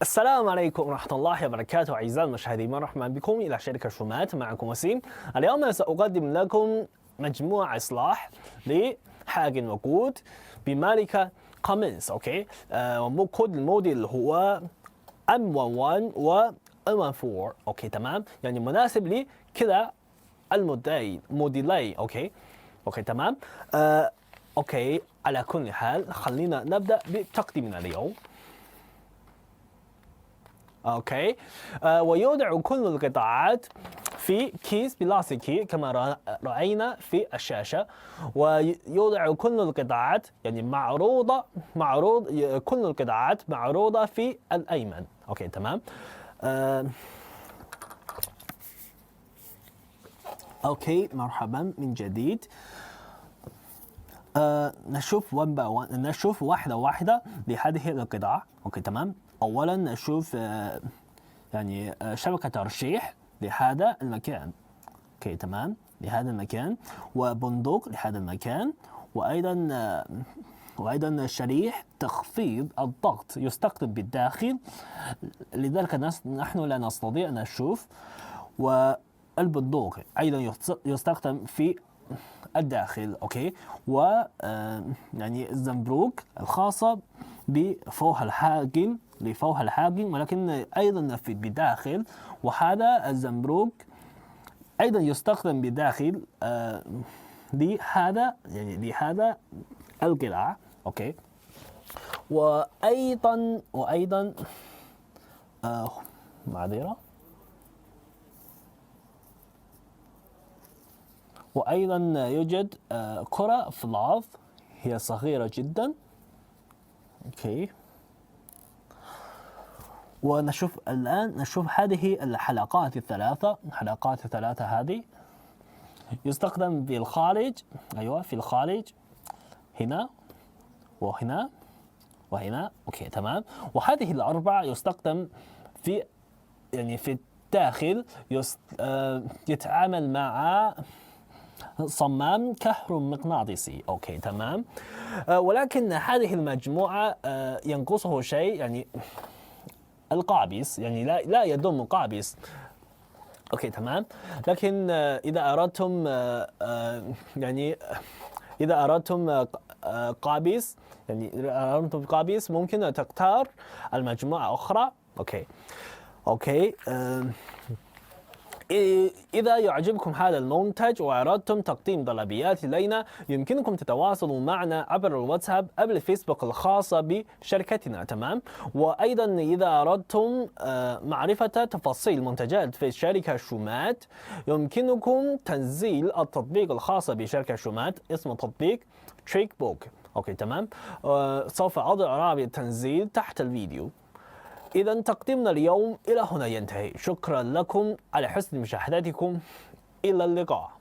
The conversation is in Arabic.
السلام عليكم ورحمة الله وبركاته. أعزائي المشاهدين، مرحبا بكم إلى شركة شومات. معكم وسيم. اليوم سأقدم لكم مجموعة إصلاح لحاج الوقود بماركة كومنز. أوكي، كود الموديل هو M11 و M14. أوكي تمام، يعني مناسب لكلا موديلين. أوكي تمام. أوكي، على كل حال خلينا نبدأ بتقديمنا اليوم. اوكي، ويوضع كل القطاعات في كيس بلاستيكي كما رأينا في الشاشة، ويوضع كل القطاعات يعني كل القطاعات معروضة في الأيمن. اوكي تمام. اوكي، مرحبا من جديد. نشوف واحدة واحدة لهذه القطع. اوكي تمام. اولا نشوف يعني شبكة ترشيح لهذا المكان. اوكي تمام، لهذا المكان، وبندق لهذا المكان، وايضا شريح تخفيض الضغط يستخدم بالداخل، لذلك نحن لا نستطيع ان نشوف. والبندق ايضا يستخدم في الداخل. اوكي، و يعني الزنبروك الخاصة بفوح الحاجم ولكن ايضا في الداخل، وهذا الزنبروك ايضا يستخدم بداخل لهذا القطع. اوكي، وايضا معذرة، وأيضا يوجد كرة فلاث، هي صغيرة جدا. أوكي، نشوف هذه الحلقات الثلاثة هذه يستخدم في الخارج. أيوة، في الخارج هنا وهنا وهنا. أوكي تمام. وهذه الأربعة يستخدم في الداخل، يتعامل مع صمام كهرومغناطيسي. اوكي تمام. ولكن هذه المجموعة ينقصه شيء، يعني القابس، يعني لا يضم قابس. اوكي تمام. لكن اذا اردتم قابس ممكن تختار المجموعة اخرى. اوكي. إذا يعجبكم هذا المنتج وأردتم تقديم طلبيات إلينا، يمكنكم تتواصلوا معنا عبر الواتساب أو الفيسبوك الخاصة بشركتنا. تمام. وأيضا إذا أردتم معرفة تفاصيل منتجات في شركة شومات، يمكنكم تنزيل التطبيق الخاص بشركة شومات، اسمه تطبيق تريك بوك. أوكي تمام. سوف أضع رابط التنزيل تحت الفيديو. إذا تقديمنا اليوم إلى هنا ينتهي. شكرا لكم على حسن مشاهدتكم. إلى اللقاء.